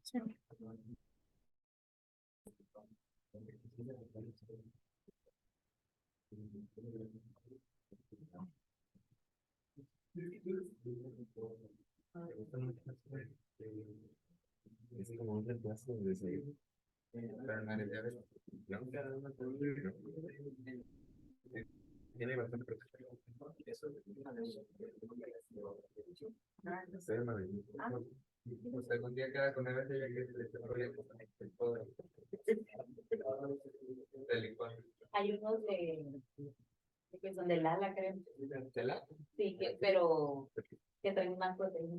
Sí. Es como un reemplazo de desayuno. Tiene bastante protección. Sí, maravilloso. Pues algún día queda con Eva ya que se proyecto de licuado. Hay unos que son de Lala, creo. ¿De la? Sí, pero que traen más proteína.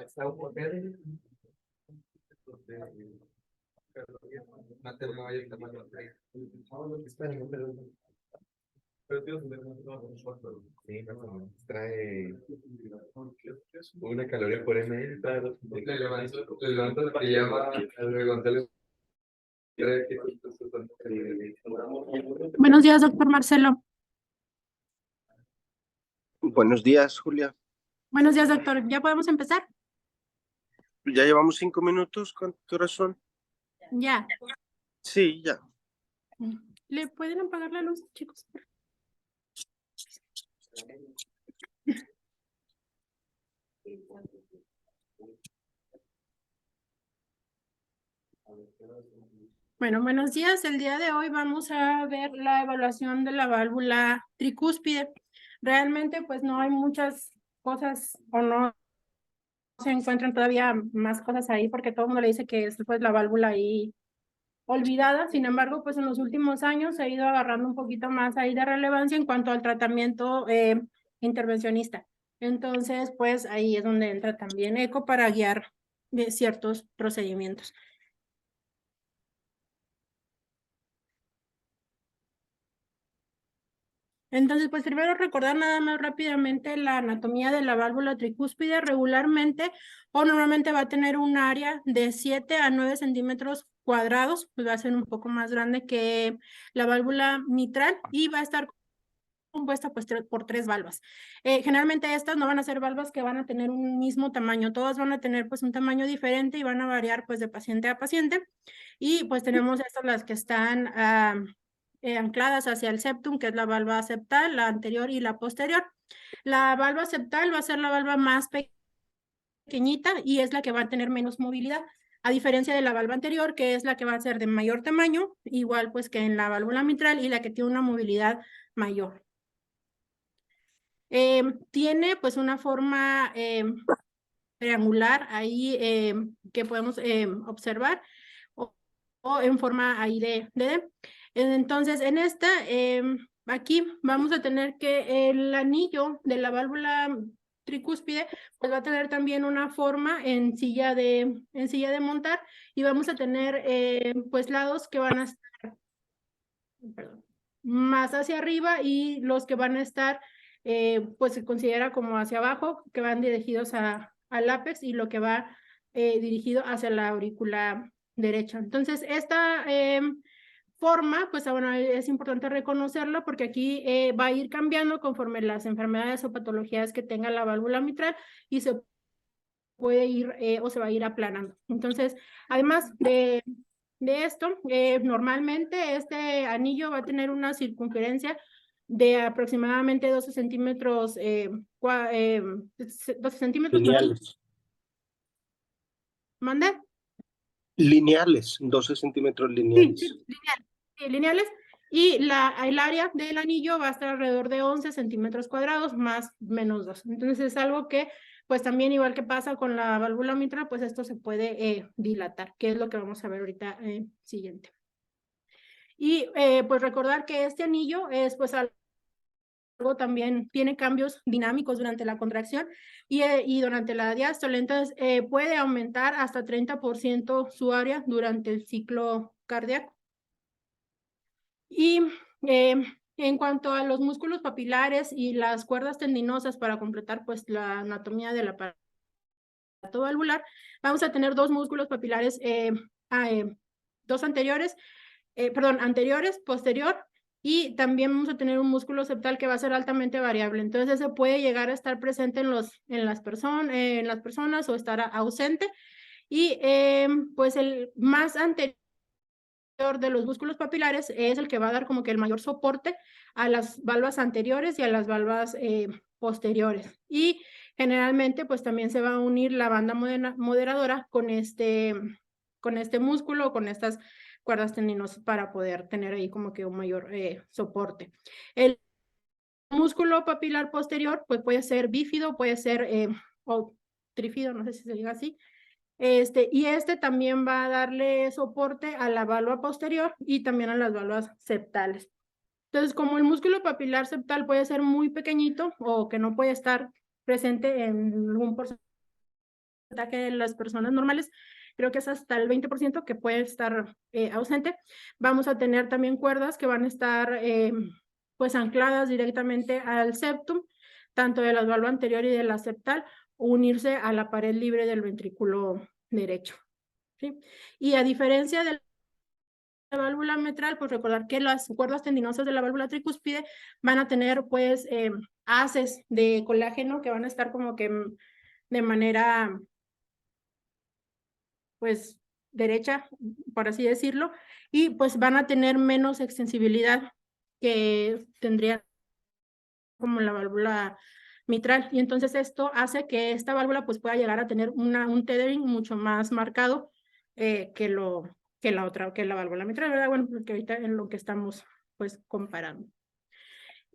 Está un poder. No te vaya a tomar la playa. Espérame, pero Dios, sí, más o menos. Trae una caloría por ml. Le levanto la pijama, le levanto el... Buenos días, doctor Marcelo. Buenos días, Julia. Buenos días, doctor. ¿Ya podemos empezar? Ya llevamos 5 minutos. ¿Qué horas son? Ya. Sí, ya. ¿Le pueden apagar la luz, chicos? Bueno, buenos días. El día de hoy vamos a ver la evaluación de la válvula tricúspide. Realmente, pues no hay muchas cosas o no se encuentran todavía más cosas ahí porque todo el mundo le dice que es pues la válvula ahí olvidada. Sin embargo, pues en los últimos años se ha ido agarrando un poquito más ahí de relevancia en cuanto al tratamiento intervencionista. Entonces, pues ahí es donde entra también ECO para guiar de ciertos procedimientos. Entonces, pues primero recordar nada más rápidamente la anatomía de la válvula tricúspide. Regularmente o normalmente va a tener un área de 7 a 9 centímetros cuadrados, pues va a ser un poco más grande que la válvula mitral y va a estar compuesta pues por 3 valvas. Generalmente estas no van a ser valvas que van a tener un mismo tamaño, todas van a tener pues un tamaño diferente y van a variar pues de paciente a paciente. Y pues tenemos estas las que están ancladas hacia el septum, que es la valva septal, la anterior y la posterior. La valva septal va a ser la valva más pequeñita y es la que va a tener menos movilidad, a diferencia de la valva anterior, que es la que va a ser de mayor tamaño, igual pues que en la válvula mitral y la que tiene una movilidad mayor. Tiene pues una forma triangular ahí que podemos observar o en forma ahí de D. Entonces, en esta, aquí vamos a tener que el anillo de la válvula tricúspide pues va a tener también una forma en silla de montar y vamos a tener pues lados que van a estar más hacia arriba y los que van a estar pues se considera como hacia abajo, que van dirigidos al ápex y lo que va dirigido hacia la aurícula derecha. Entonces, esta forma, pues bueno, es importante reconocerlo porque aquí va a ir cambiando conforme las enfermedades o patologías que tenga la válvula mitral y se puede ir o se va a ir aplanando. Entonces, además de esto, normalmente este anillo va a tener una circunferencia de aproximadamente 12 centímetros, 12 centímetros. Lineales. ¿Mande? Lineales, 12 centímetros lineales. Sí, lineales. Y el área del anillo va a estar alrededor de 11 centímetros cuadrados, más menos 2. Entonces es algo que, pues también igual que pasa con la válvula mitral, pues esto se puede dilatar, que es lo que vamos a ver ahorita siguiente. Y pues recordar que este anillo es pues algo también tiene cambios dinámicos durante la contracción y durante la diástole. Entonces puede aumentar hasta 30% su área durante el ciclo cardíaco. Y en cuanto a los músculos papilares y las cuerdas tendinosas para completar pues la anatomía del aparato valvular, vamos a tener 2 músculos papilares, 2 anteriores, anteriores, posterior y también vamos a tener un músculo septal que va a ser altamente variable. Entonces, ese puede llegar a estar presente en las personas o estar ausente. Y pues el más anterior de los músculos papilares es el que va a dar como que el mayor soporte a las valvas anteriores y a las valvas posteriores. Y generalmente pues también se va a unir la banda moderadora con este músculo, con estas cuerdas tendinosas para poder tener ahí como que un mayor soporte. El músculo papilar posterior pues puede ser bífido, puede ser o trífido, no sé si se diga así, y también va a darle soporte a la valva posterior y también a las valvas septales. Entonces, como el músculo papilar septal puede ser muy pequeñito o que no puede estar presente en algún porcentaje de las personas normales, creo que es hasta el 20% que puede estar ausente, vamos a tener también cuerdas que van a estar pues ancladas directamente al septum, tanto de la valva anterior y de la septal, unirse a la pared libre del ventrículo derecho, ¿sí? Y a diferencia de la válvula mitral, pues recordar que las cuerdas tendinosas de la válvula tricúspide van a tener pues haces de colágeno que van a estar como que de manera pues derecha, por así decirlo, y pues van a tener menos extensibilidad que tendría como la válvula mitral, y entonces esto hace que esta válvula pues pueda llegar a tener un tethering mucho más marcado que la válvula mitral, ¿verdad? Bueno, porque ahorita en lo que estamos pues comparando.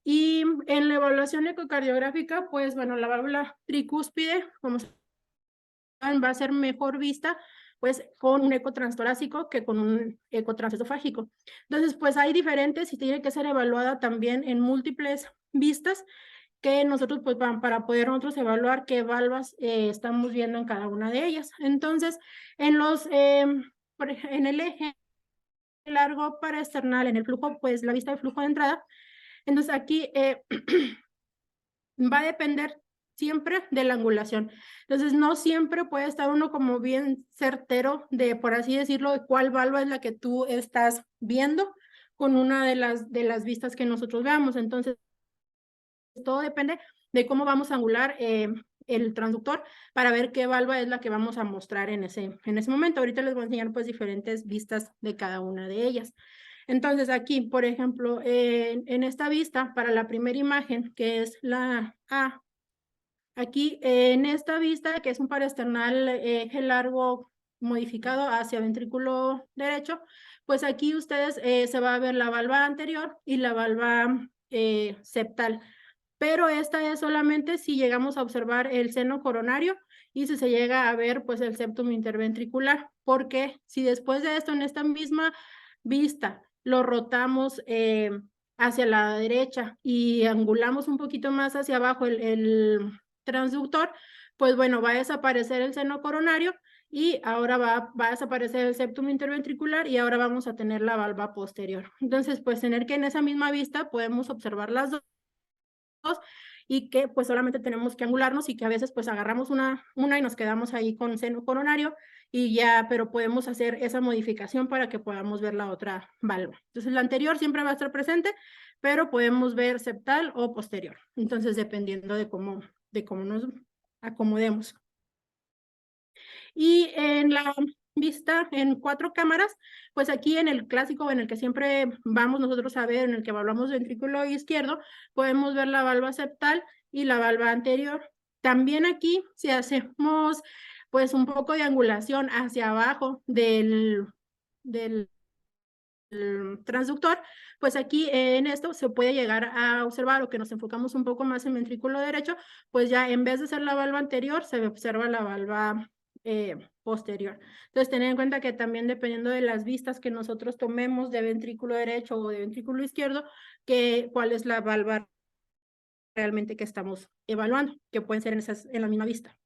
Y en la evaluación ecocardiográfica, pues bueno, la válvula tricúspide, como saben, va a ser mejor vista pues con un eco transtorácico que con un eco transesofágico. Entonces, pues hay diferentes y tiene que ser evaluada también en múltiples vistas que nosotros pues para poder nosotros evaluar qué valvas estamos viendo en cada una de ellas. Entonces, en el eje largo paraesternal, en el flujo, pues la vista de flujo de entrada, entonces aquí va a depender siempre de la angulación. Entonces, no siempre puede estar uno como bien certero de, por así decirlo, de cuál valva es la que tú estás viendo con una de las vistas que nosotros veamos. Entonces, todo depende de cómo vamos a angular el transductor para ver qué valva es la que vamos a mostrar en ese momento. Ahorita les voy a enseñar pues diferentes vistas de cada una de ellas. Entonces aquí, por ejemplo, en esta vista, para la primera imagen, que es la A, aquí en esta vista, que es un paraesternal eje largo modificado hacia ventrículo derecho, pues aquí ustedes se va a ver la valva anterior y la valva septal. Pero esta es solamente si llegamos a observar el seno coronario y si se llega a ver pues el septum interventricular, porque si después de esto en esta misma vista lo rotamos hacia la derecha y angulamos un poquito más hacia abajo el transductor, pues bueno, va a desaparecer el seno coronario y ahora va a desaparecer el septum interventricular y ahora vamos a tener la valva posterior. Entonces, pues tener que en esa misma vista podemos observar las dos y que pues solamente tenemos que angularnos y que a veces pues agarramos una y nos quedamos ahí con seno coronario y ya, pero podemos hacer esa modificación para que podamos ver la otra valva. Entonces la anterior siempre va a estar presente, pero podemos ver septal o posterior. Entonces dependiendo de cómo nos acomodemos. Y en la vista en 4 cámaras, pues aquí en el clásico, en el que siempre vamos nosotros a ver, en el que evaluamos ventrículo izquierdo, podemos ver la valva septal y la valva anterior. También aquí, si hacemos pues un poco de angulación hacia abajo del transductor, pues aquí en esto se puede llegar a observar, o que nos enfocamos un poco más en ventrículo derecho, pues ya en vez de ser la valva anterior, se observa la valva posterior. Entonces, tener en cuenta que también dependiendo de las vistas que nosotros tomemos de ventrículo derecho o de ventrículo izquierdo, cuál es la valva realmente que estamos evaluando, que pueden ser en la misma vista.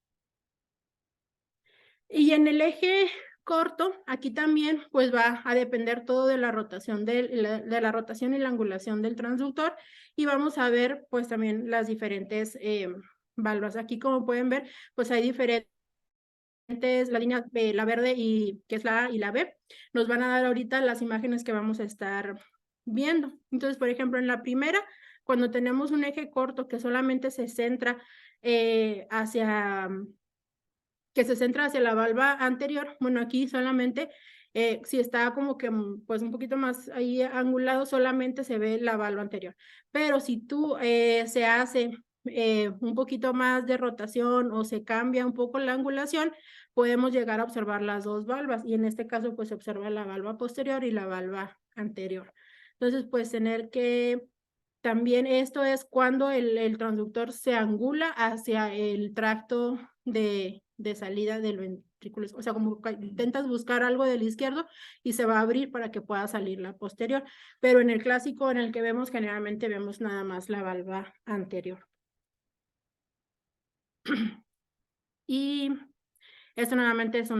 Y en el eje corto, aquí también pues va a depender todo de la rotación de la rotación y la angulación del transductor, y vamos a ver pues también las diferentes valvas. Aquí como pueden ver pues hay diferentes, la línea la verde y que es la A y la B, nos van a dar ahorita las imágenes que vamos a estar viendo. Entonces, por ejemplo, en la primera, cuando tenemos un eje corto que solamente se centra hacia la valva anterior, bueno, aquí solamente, si está como que pues un poquito más ahí angulado, solamente se ve la valva anterior. Pero si tú se hace un poquito más de rotación o se cambia un poco la angulación, podemos llegar a observar las dos valvas, y en este caso pues se observa la valva posterior y la valva anterior. Entonces, pues tener que también esto es cuando el transductor se angula hacia el tracto de salida del ventrículo, o sea, como intentas buscar algo del izquierdo y se va a abrir para que pueda salir la posterior, pero en el clásico en el que vemos, generalmente vemos nada más la valva anterior. Y esto nuevamente es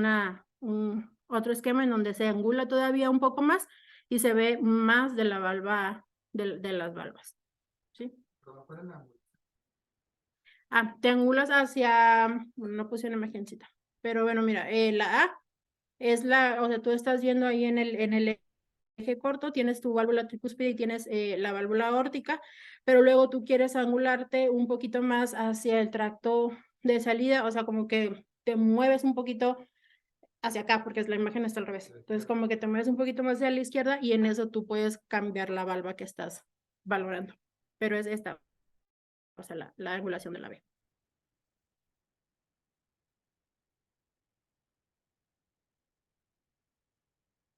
otro esquema en donde se angula todavía un poco más y se ve más de la valva, de las valvas, ¿sí? Te angulas hacia, bueno, no puse una imagencita, pero bueno, mira, la A es o sea, tú estás viendo ahí en el eje corto, tienes tu válvula tricúspide y tienes la válvula aórtica, pero luego tú quieres angularte un poquito más hacia el tracto de salida, o sea, como que te mueves un poquito hacia acá, porque la imagen está al revés. Entonces, como que te mueves un poquito más hacia la izquierda y en eso tú puedes cambiar la valva que estás valorando. Pero es esta, o sea, la angulación de la B.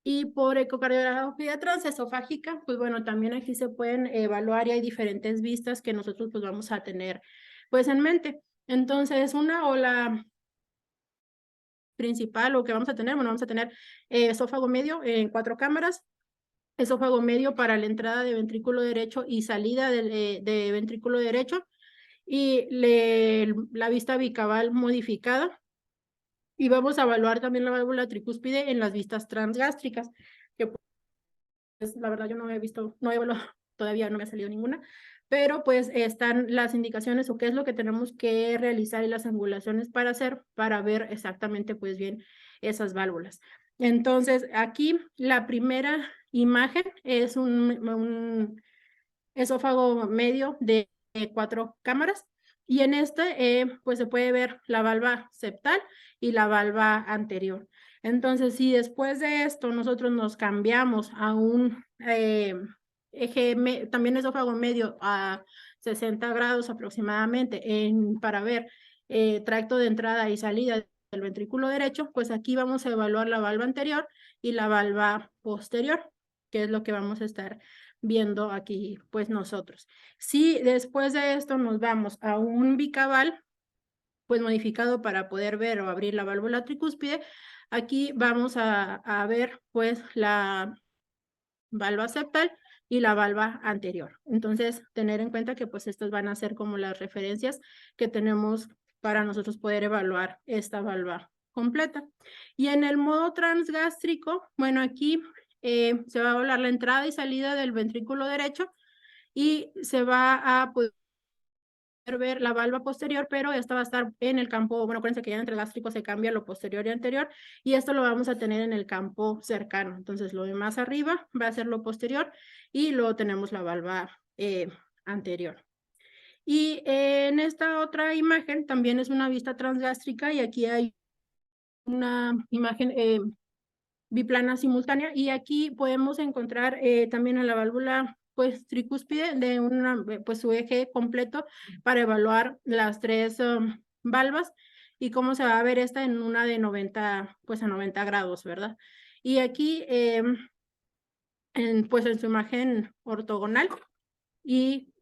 Y por ecocardiografía transesofágica, pues bueno, también aquí se pueden evaluar y hay diferentes vistas que nosotros pues vamos a tener pues en mente. Entonces, una o la principal o que vamos a tener, bueno, vamos a tener esófago medio en 4 cámaras, esófago medio para la entrada de ventrículo derecho y salida de ventrículo derecho, y la vista bicaval modificada. Y vamos a evaluar también la válvula tricúspide en las vistas transgástricas, que pues, la verdad yo no he visto, no he evaluado, todavía no me ha salido ninguna, pero pues están las indicaciones o qué es lo que tenemos que realizar y las angulaciones para hacer, para ver exactamente pues bien esas válvulas. Entonces, aquí la primera imagen es un esófago medio de 4 cámaras, y en este pues se puede ver la valva septal y la valva anterior. Entonces, si después de esto nosotros nos cambiamos a un también esófago medio a 60 grados aproximadamente para ver tracto de entrada y salida del ventrículo derecho, pues aquí vamos a evaluar la valva anterior y la valva posterior, que es lo que vamos a estar viendo aquí pues nosotros. Si después de esto nos vamos a un bicaval pues modificado para poder ver o abrir la válvula tricúspide, aquí vamos a ver pues la valva septal y la valva anterior. Entonces, tener en cuenta que pues estas van a ser como las referencias que tenemos para nosotros poder evaluar esta valva completa. Y en el modo transgástrico, bueno, aquí se va a evaluar la entrada y salida del ventrículo derecho y se va a poder ver la valva posterior, pero esta va a estar en el campo, bueno, acuérdense que ya entre gástrico se cambia lo posterior y anterior, y esto lo vamos a tener en el campo cercano. Entonces, lo de más arriba va a ser lo posterior y luego tenemos la valva anterior. Y en esta otra imagen también es una vista transgástrica, y aquí hay una imagen biplana simultánea, y aquí podemos encontrar también a la válvula pues tricúspide de pues su eje completo para evaluar las 3 valvas y cómo se va a ver esta en una de 90 pues a 90 grados, ¿verdad? Y aquí pues en su imagen ortogonal, y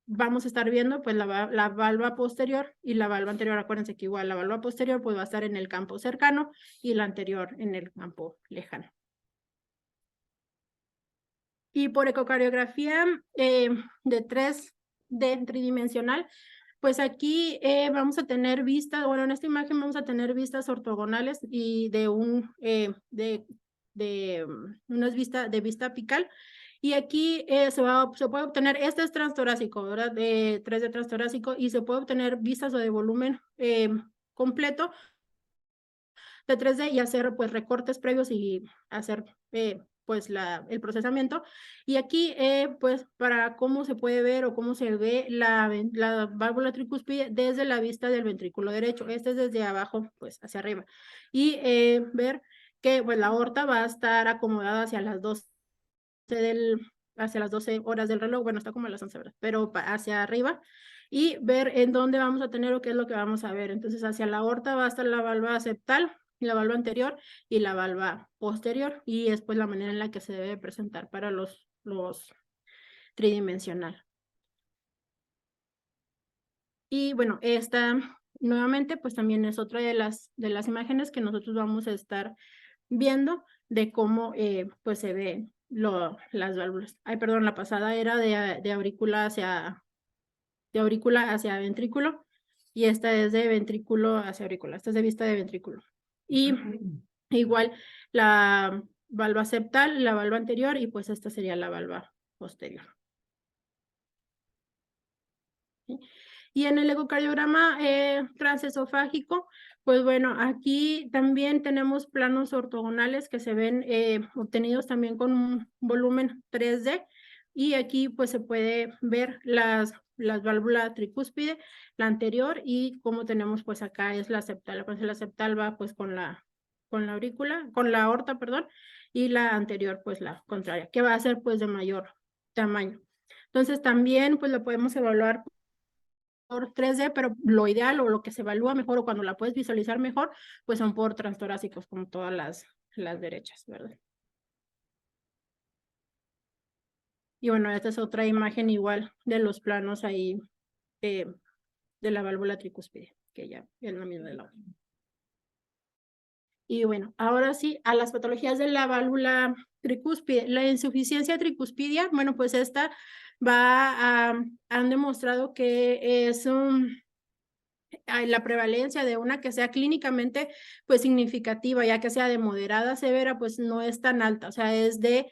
vamos a estar viendo pues la valva posterior y la valva anterior. Acuérdense que igual la valva posterior pues va a estar en el campo cercano y la anterior en el campo lejano. Y por ecocardiografía de 3D tridimensional, pues aquí vamos a tener vistas, bueno, en esta imagen vamos a tener vistas ortogonales y de unas vistas de vista apical. Y aquí se puede obtener, este es transtorácico, ¿verdad? De 3D transtorácico, y se puede obtener vistas o de volumen completo de 3D y hacer pues recortes previos y hacer pues el procesamiento. Y aquí, pues, para cómo se puede ver o cómo se ve la válvula tricúspide desde la vista del ventrículo derecho. Este es desde abajo, pues, hacia arriba. Y ver que, pues, la aorta va a estar acomodada hacia las 12 hacia las 12 horas del reloj. Bueno, está como a las 11 horas, pero hacia arriba. Y ver en dónde vamos a tener o qué es lo que vamos a ver. Entonces, hacia la aorta va a estar la valva septal, la valva anterior y la valva posterior, y es pues la manera en la que se debe presentar para los tridimensional. Y bueno, esta nuevamente pues también es otra de las imágenes que nosotros vamos a estar viendo de cómo pues se ven las válvulas. Ay, perdón, la pasada era de aurícula hacia ventrículo, y esta es de ventrículo hacia aurícula. Esta es de vista de ventrículo. Y igual la valva septal, la valva anterior, y pues esta sería la valva posterior. ¿Sí? Y en el ecocardiograma transesofágico, pues bueno, aquí también tenemos planos ortogonales que se ven obtenidos también con un volumen 3D, y aquí pues se puede ver las válvulas tricúspide, la anterior, y como tenemos pues acá es la septal. La septal va pues con la aurícula, con la aorta, perdón, y la anterior pues la contraria, que va a ser pues de mayor tamaño. Entonces también pues lo podemos evaluar por 3D, pero lo ideal o lo que se evalúa mejor o cuando la puedes visualizar mejor, pues son por transtorácicos, como todas las derechas, ¿verdad? Y bueno, esta es otra imagen igual de los planos ahí de la válvula tricúspide, que ya es la misma de la otra. Y bueno, ahora sí, a las patologías de la válvula tricúspide. La insuficiencia tricuspidia, bueno, pues esta han demostrado que es la prevalencia de una que sea clínicamente pues significativa, ya que sea de moderada a severa, pues no es tan alta, o sea, es de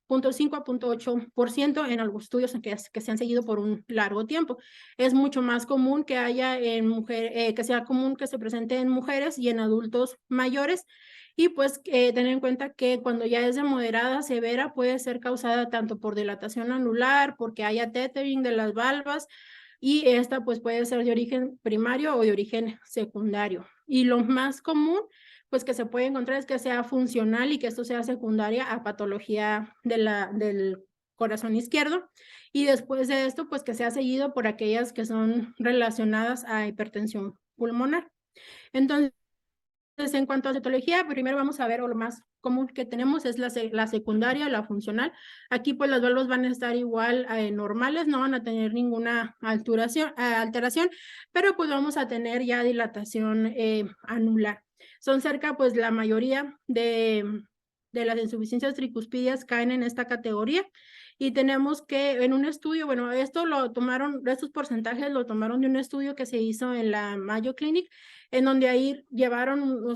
0.5 a 0.8% en algunos estudios que se han seguido por un largo tiempo. Es mucho más común que haya en mujeres, que sea común que se presente en mujeres y en adultos mayores. Y pues tener en cuenta que cuando ya es de moderada a severa puede ser causada tanto por dilatación anular, porque haya tethering de las valvas, y esta pues puede ser de origen primario o de origen secundario. Y lo más común pues que se puede encontrar es que sea funcional y que esto sea secundaria a patología del corazón izquierdo, y después de esto pues que sea seguido por aquellas que son relacionadas a hipertensión pulmonar. Entonces, en cuanto a citología, primero vamos a ver, o lo más común que tenemos es la secundaria, la funcional. Aquí pues las válvulas van a estar igual normales, no van a tener ninguna alteración, pero pues vamos a tener ya dilatación anular. Son cerca, pues la mayoría de las insuficiencias tricuspidias caen en esta categoría, y tenemos que en un estudio, bueno, estos porcentajes lo tomaron de un estudio que se hizo en la Mayo Clinic, en donde ahí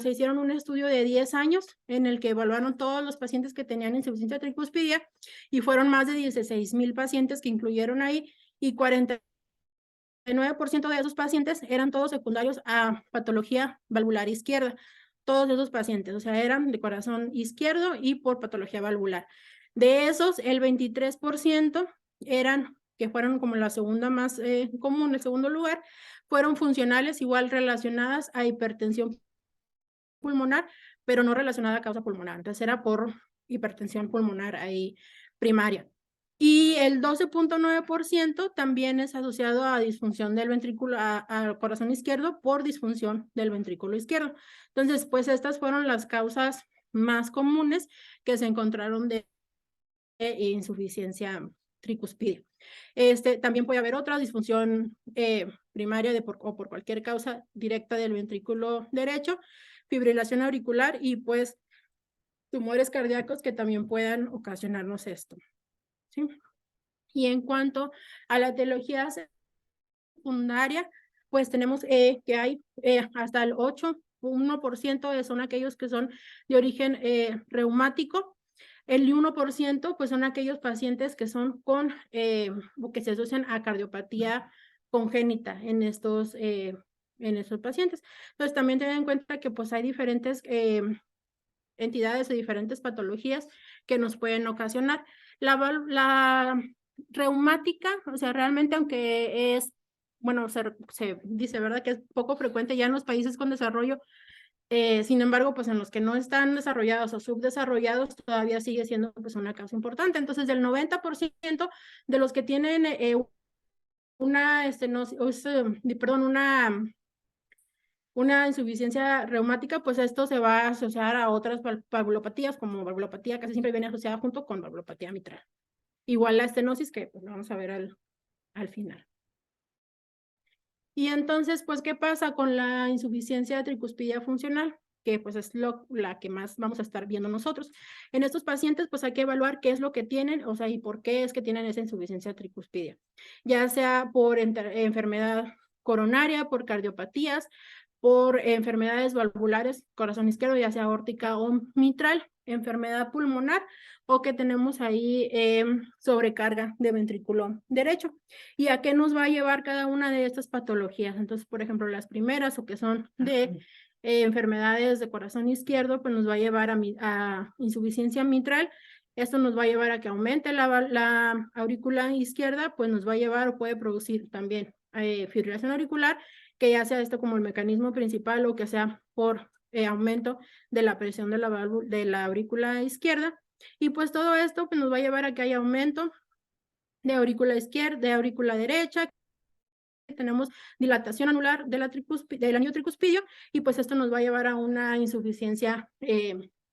se hicieron un estudio de 10 años en el que evaluaron todos los pacientes que tenían insuficiencia tricuspidia, y fueron más de 16,000 pacientes que incluyeron ahí, y 49% de esos pacientes eran todos secundarios a patología valvular izquierda. Todos esos pacientes, o sea, eran de corazón izquierdo y por patología valvular. De esos, el 23% que fueron como la segunda más común, el segundo lugar, fueron funcionales igual relacionadas a hipertensión pulmonar, pero no relacionada a causa pulmonar. Entonces era por hipertensión pulmonar ahí primaria. Y el 12.9% también es asociado a disfunción del ventrículo, al corazón izquierdo por disfunción del ventrículo izquierdo. Entonces, pues estas fueron las causas más comunes que se encontraron de insuficiencia tricuspidia. También puede haber otra disfunción primaria o por cualquier causa directa del ventrículo derecho, fibrilación auricular y pues tumores cardíacos que también puedan ocasionarnos esto. ¿Sí? Y en cuanto a la etiología secundaria, pues tenemos que hay hasta el 8.1% son aquellos que son de origen reumático. El 1% pues son aquellos pacientes que son que se asocian a cardiopatía congénita en estos pacientes. Entonces también tener en cuenta que pues hay diferentes entidades o diferentes patologías que nos pueden ocasionar. La reumática, o sea, realmente aunque es, bueno, se dice, ¿verdad?, que es poco frecuente ya en los países con desarrollo, sin embargo, pues en los que no están desarrollados o subdesarrollados todavía sigue siendo pues una causa importante. Entonces, del 90% de los que tienen una insuficiencia reumática, pues esto se va a asociar a otras valvulopatías, como valvulopatía casi siempre viene asociada junto con valvulopatía mitral. Igual la estenosis, que pues lo vamos a ver al final. Y entonces, pues, ¿qué pasa con la insuficiencia tricuspidia funcional? Que pues es la que más vamos a estar viendo nosotros. En estos pacientes, pues hay que evaluar qué es lo que tienen, o sea, y por qué es que tienen esa insuficiencia tricuspidia. Ya sea por enfermedad coronaria, por cardiopatías, por enfermedades valvulares, corazón izquierdo, ya sea aórtica o mitral, enfermedad pulmonar, o que tenemos ahí sobrecarga de ventrículo derecho. ¿Y a qué nos va a llevar cada una de estas patologías? Entonces, por ejemplo, las primeras, o que son de enfermedades de corazón izquierdo, pues nos va a llevar a insuficiencia mitral. Esto nos va a llevar a que aumente la aurícula izquierda, pues nos va a llevar o puede producir también fibrilación auricular, que ya sea esto como el mecanismo principal o que sea por aumento de la presión de la aurícula izquierda. Y pues todo esto pues, nos va a llevar a que haya aumento de aurícula izquierda, de aurícula derecha, tenemos dilatación anular del anillo tricuspidio, y pues esto nos va a llevar a una insuficiencia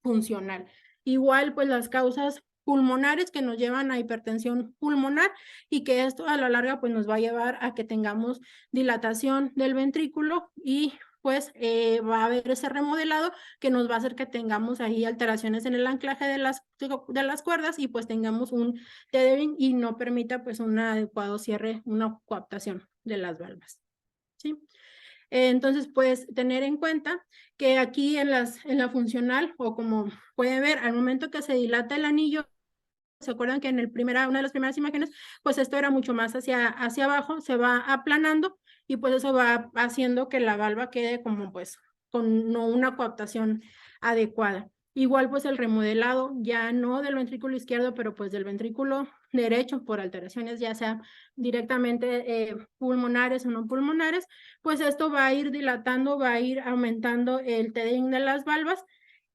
funcional. Igual pues las causas pulmonares que nos llevan a hipertensión pulmonar, y que esto a la larga pues nos va a llevar a que tengamos dilatación del ventrículo, y pues va a haber ese remodelado que nos va a hacer que tengamos ahí alteraciones en el anclaje de las cuerdas, y pues tengamos un tethering y no permita pues un adecuado cierre, una coaptación de las valvas, ¿sí? Entonces, pues tener en cuenta que aquí en la funcional, o como pueden ver, al momento que se dilata el anillo, ¿se acuerdan que en una de las primeras imágenes, pues esto era mucho más hacia abajo, se va aplanando, y pues eso va haciendo que la valva quede como pues con no una coaptación adecuada. Igual pues el remodelado, ya no del ventrículo izquierdo, pero pues del ventrículo derecho por alteraciones ya sea directamente pulmonares o no pulmonares, pues esto va a ir dilatando, va a ir aumentando el tethering de las valvas,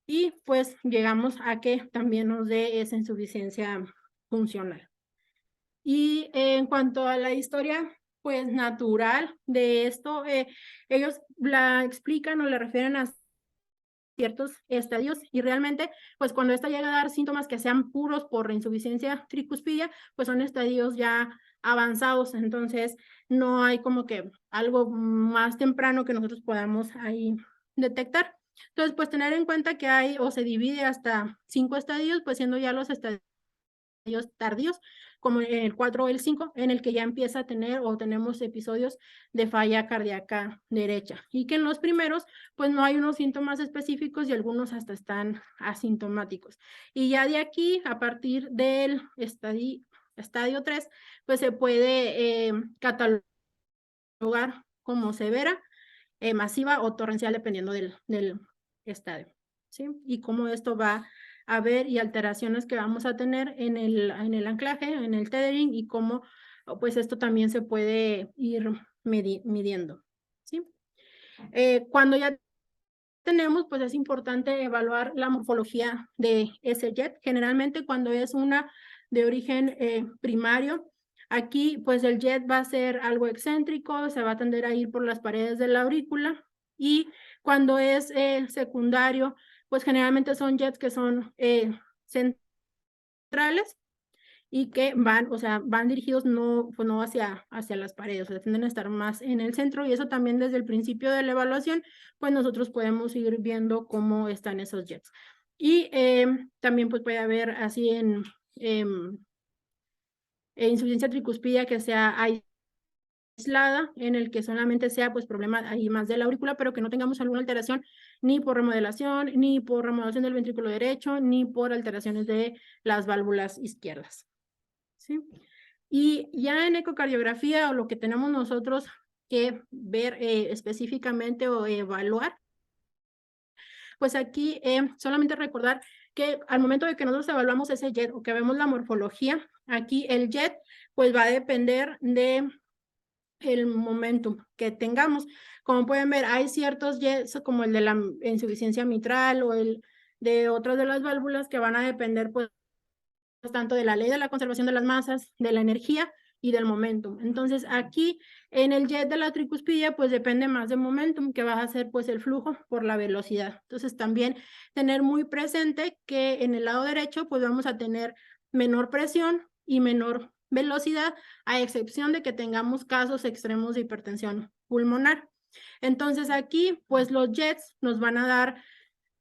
y pues llegamos a que también nos dé esa insuficiencia funcional. Y en cuanto a la historia pues natural de esto, ellos la explican o le refieren a ciertos estadios, y realmente pues cuando esta llega a dar síntomas que sean puros por insuficiencia tricuspidia, pues son estadios ya avanzados. Entonces no hay como que algo más temprano que nosotros podamos ahí detectar. Entonces, pues tener en cuenta que hay o se divide hasta 5 estadios, pues siendo ya los estadios tardíos, como el 4 o el 5, en el que ya empieza a tener o tenemos episodios de falla cardíaca derecha, y que en los primeros pues no hay unos síntomas específicos y algunos hasta están asintomáticos. Y ya de aquí, a partir del estadio 3, pues se puede catalogar como severa, masiva o torrencial, dependiendo del estadio, ¿sí? Y cómo esto va a ver, y alteraciones que vamos a tener en el anclaje, en el tethering, y cómo pues esto también se puede ir midiendo, ¿sí? Cuando ya tenemos, pues es importante evaluar la morfología de ese jet. Generalmente cuando es una de origen primario, aquí pues el jet va a ser algo excéntrico, se va a tender a ir por las paredes de la aurícula, y cuando es secundario, pues generalmente son jets que son centrales, y que van, o sea, van dirigidos pues no hacia las paredes, o sea, tienden a estar más en el centro, y eso también desde el principio de la evaluación, pues nosotros podemos ir viendo cómo están esos jets. Y también pues puede haber así en insuficiencia tricuspidia que sea aislada, en el que solamente sea pues problema ahí más de la aurícula, pero que no tengamos alguna alteración ni por remodelación, ni por remodelación del ventrículo derecho, ni por alteraciones de las válvulas izquierdas, ¿sí? Y ya en ecocardiografía, o lo que tenemos nosotros que ver específicamente o evaluar, pues aquí solamente recordar que al momento de que nosotros evaluamos ese jet o que vemos la morfología, aquí el jet pues va a depender de el momentum que tengamos. Como pueden ver, hay ciertos jets como el de la insuficiencia mitral o el de otras de las válvulas que van a depender pues tanto de la ley de la conservación de las masas, de la energía y del momentum. Entonces aquí en el jet de la tricuspidia pues depende más del momentum, que va a ser pues el flujo por la velocidad. Entonces también tener muy presente que en el lado derecho pues vamos a tener menor presión y menor velocidad, a excepción de que tengamos casos extremos de hipertensión pulmonar. Entonces aquí pues los jets nos van a dar,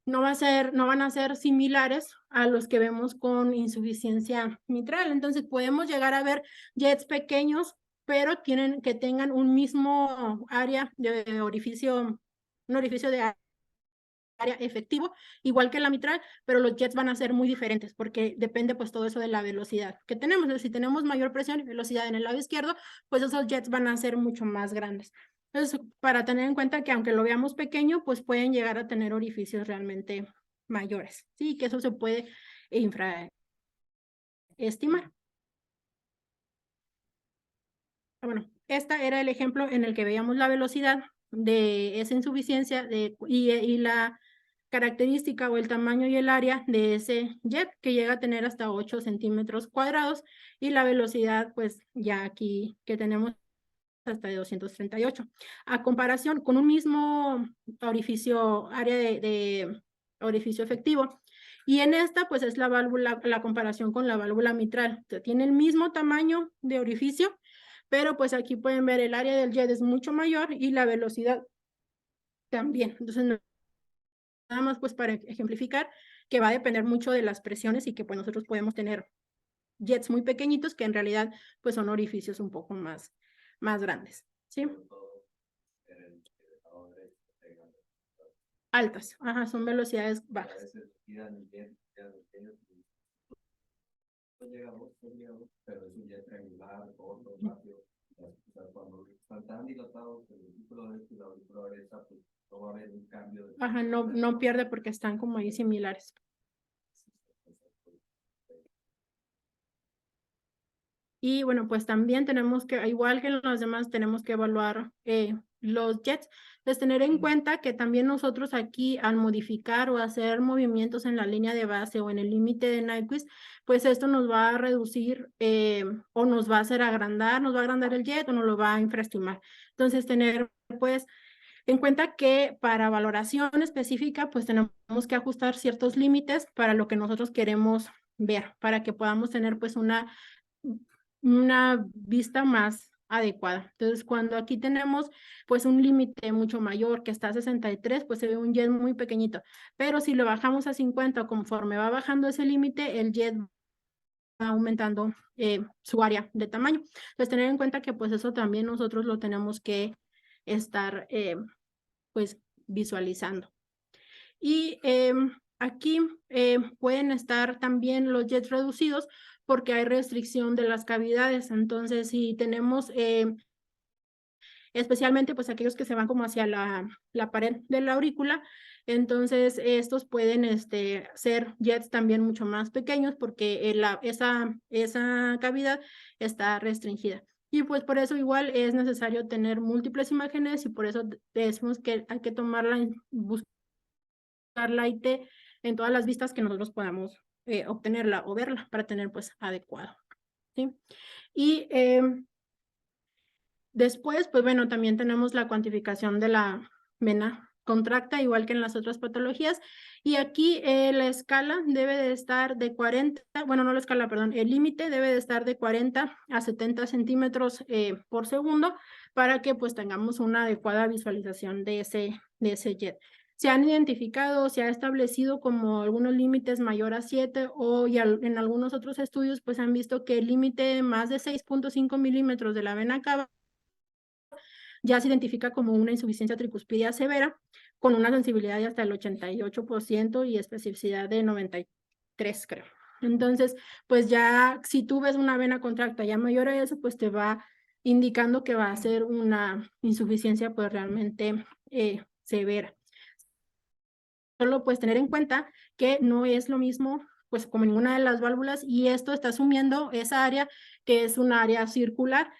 no van a ser similares a los que vemos con insuficiencia mitral. Entonces podemos llegar a ver jets pequeños, pero tienen que tengan un mismo área de orificio, un orificio de área efectivo, igual que la mitral, pero los jets van a ser muy diferentes porque depende pues todo eso de la velocidad que tenemos. Entonces, si tenemos mayor presión y velocidad en el lado izquierdo, pues esos jets van a ser mucho más grandes. Entonces, para tener en cuenta que aunque lo veamos pequeño, pues pueden llegar a tener orificios realmente mayores, ¿sí? Que eso se puede infraestimar. Bueno, este era el ejemplo en el que veíamos la velocidad de esa insuficiencia y la característica o el tamaño y el área de ese jet, que llega a tener hasta 8 centímetros cuadrados, y la velocidad, pues ya aquí que tenemos hasta de 238. A comparación con un mismo orificio, área de orificio efectivo, y en esta, pues es la válvula, la comparación con la válvula mitral. O sea, tiene el mismo tamaño de orificio, pero pues aquí pueden ver el área del jet es mucho mayor y la velocidad también. Entonces, nada más pues para ejemplificar que va a depender mucho de las presiones y que pues nosotros podemos tener jets muy pequeñitos que en realidad pues son orificios un poco más grandes, ¿sí? Altas, ajá, son velocidades bajas. Pero es un jet triangular, corto, rápido. Cuando están tan dilatados, el vehículo derecho y la vehículo derecha, pues no va a haber un cambio de... Ajá, no pierde porque están como ahí similares. Y bueno, pues también tenemos que, igual que en los demás, tenemos que evaluar los jets. Entonces, tener en cuenta que también nosotros aquí al modificar o hacer movimientos en la línea de base o en el límite de Nyquist, pues esto nos va a reducir o nos va a hacer agrandar, nos va a agrandar el jet o nos lo va a infraestimar. Entonces, tener pues en cuenta que para valoración específica, pues tenemos que ajustar ciertos límites para lo que nosotros queremos ver, para que podamos tener pues una vista más adecuada. Entonces, cuando aquí tenemos pues un límite mucho mayor que está a 63, pues se ve un jet muy pequeñito, pero si lo bajamos a 50, conforme va bajando ese límite, el jet va aumentando su área de tamaño. Entonces, tener en cuenta que pues eso también nosotros lo tenemos que estar pues visualizando. Y aquí pueden estar también los jets reducidos porque hay restricción de las cavidades. Entonces, si tenemos especialmente pues aquellos que se van como hacia la pared de la aurícula, entonces estos pueden ser jets también mucho más pequeños porque esa cavidad está restringida. Y pues por eso igual es necesario tener múltiples imágenes y por eso decimos que hay que buscar la IT en todas las vistas que nosotros podamos obtenerla o verla para tener pues adecuado, ¿sí? Y después, pues bueno, también tenemos la cuantificación de la vena contracta, igual que en las otras patologías. Y aquí la escala debe de estar de 40, bueno, no la escala, perdón, el límite debe de estar de 40 a 70 centímetros por segundo para que pues tengamos una adecuada visualización de ese jet. Se han identificado, se ha establecido como algunos límites mayor a 7 o en algunos otros estudios pues han visto que el límite más de 6.5 milímetros de la vena cava ya se identifica como una insuficiencia tricuspidia severa con una sensibilidad de hasta el 88% y especificidad de 93, creo. Entonces, pues ya si tú ves una vena contracta ya mayor a eso, pues te va indicando que va a ser una insuficiencia pues realmente severa. solo pues tener en cuenta que no es lo mismo pues como ninguna de las válvulas, y esto está asumiendo esa área que es un área circular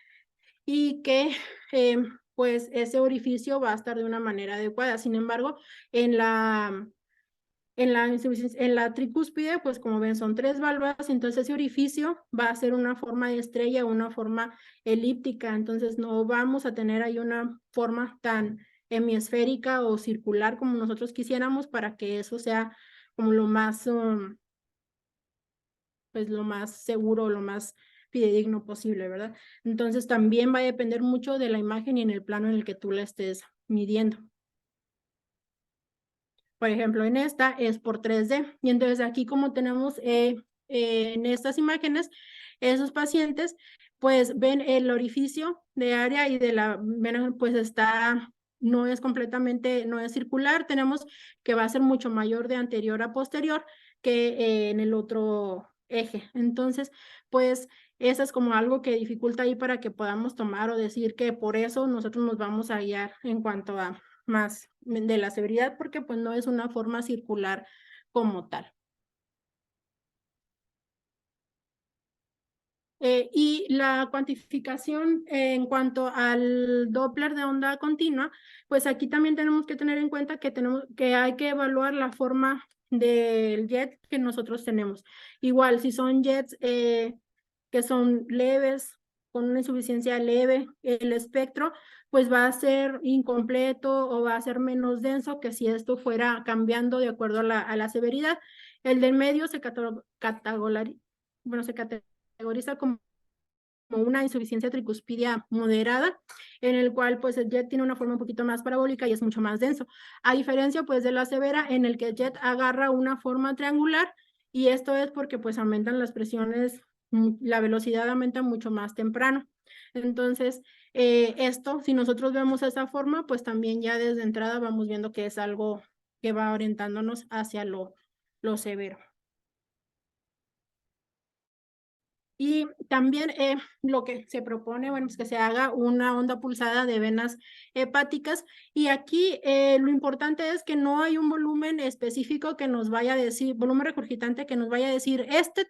y que pues ese orificio va a estar de una manera adecuada. Sin embargo, en la tricúspide, pues como ven, son 3 válvulas, entonces ese orificio va a ser una forma de estrella, una forma elíptica, entonces no vamos a tener ahí una forma tan hemisférica o circular como nosotros quisiéramos, para que eso sea como lo más, pues lo más seguro, lo más fidedigno posible, ¿verdad? Entonces también va a depender mucho de la imagen y en el plano en el que tú la estés midiendo. Por ejemplo, en esta es por 3D. Y entonces aquí como tenemos en estas imágenes, esos pacientes, pues ven el orificio de área y de la vena, pues no es completamente, no es circular. Tenemos que va a ser mucho mayor de anterior a posterior que en el otro eje. Entonces, pues eso es como algo que dificulta ahí para que podamos tomar o decir que por eso nosotros nos vamos a guiar en cuanto a más de la severidad, porque pues no es una forma circular como tal. Y la cuantificación en cuanto al Doppler de onda continua, pues aquí también tenemos que tener en cuenta que hay que evaluar la forma del jet que nosotros tenemos. Igual, si son jets que son leves, con una insuficiencia leve, el espectro pues va a ser incompleto o va a ser menos denso que si esto fuera cambiando de acuerdo a la severidad. El del medio se categoriza como una insuficiencia tricuspidia moderada, en el cual pues el jet tiene una forma un poquito más parabólica y es mucho más denso, a diferencia pues de la severa, en el que el jet agarra una forma triangular, y esto es porque pues aumentan las presiones, la velocidad aumenta mucho más temprano. Entonces, esto, si nosotros vemos esa forma, pues también ya desde entrada vamos viendo que es algo que va orientándonos hacia lo severo. Y también lo que se propone, bueno, es que se haga una onda pulsada de venas hepáticas. Y aquí lo importante es que no hay un volumen específico que nos vaya a decir, volumen regurgitante que nos vaya a decir, este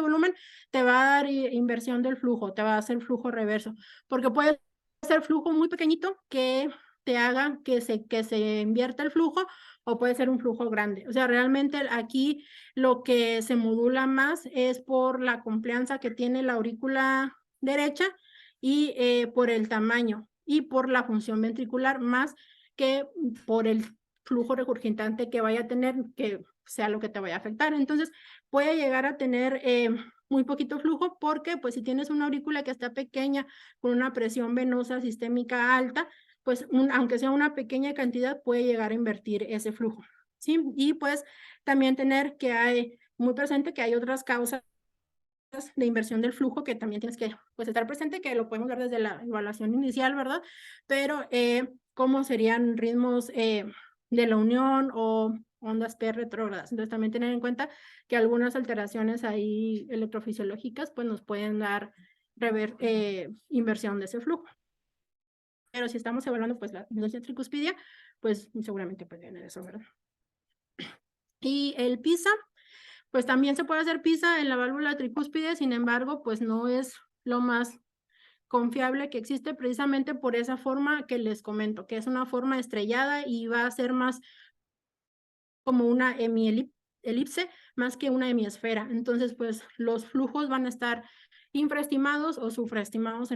volumen te va a dar inversión del flujo, te va a hacer flujo reverso, porque puede ser flujo muy pequeñito que te haga que se invierta el flujo, o puede ser un flujo grande. O sea, realmente aquí lo que se modula más es por la complianza que tiene la aurícula derecha y por el tamaño y por la función ventricular, más que por el flujo regurgitante que vaya a tener, que sea lo que te vaya a afectar. Entonces, puede llegar a tener muy poquito flujo, porque pues si tienes una aurícula que está pequeña con una presión venosa sistémica alta, pues aunque sea una pequeña cantidad, puede llegar a invertir ese flujo, ¿sí? Y pues también tener que hay muy presente que hay otras causas de inversión del flujo que también tienes que pues estar presente, que lo podemos ver desde la evaluación inicial, ¿verdad? Pero cómo serían ritmos de la unión o ondas P retrógradas. Entonces también tener en cuenta que algunas alteraciones ahí electrofisiológicas pues nos pueden dar inversión de ese flujo. Pero si estamos evaluando pues la industria tricuspidia, pues seguramente puede tener eso, ¿verdad? Y el PISA, pues también se puede hacer PISA en la válvula tricúspide, sin embargo, pues no es lo más confiable que existe, precisamente por esa forma que les comento, que es una forma estrellada y va a ser más como una hemielipse más que una hemisfera. Entonces, pues los flujos van a estar infraestimados o supraestimados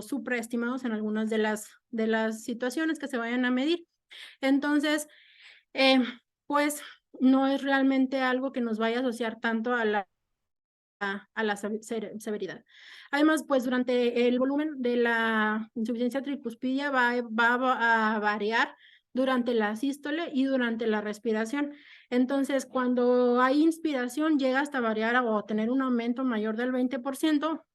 supraestimados en algunas de las situaciones que se vayan a medir. Entonces, pues no es realmente algo que nos vaya a asociar tanto a la severidad. Además, pues durante el volumen de la insuficiencia tricuspidia va a variar durante la sístole y durante la respiración. Entonces, cuando hay inspiración, llega hasta variar o tener un aumento mayor del 20%.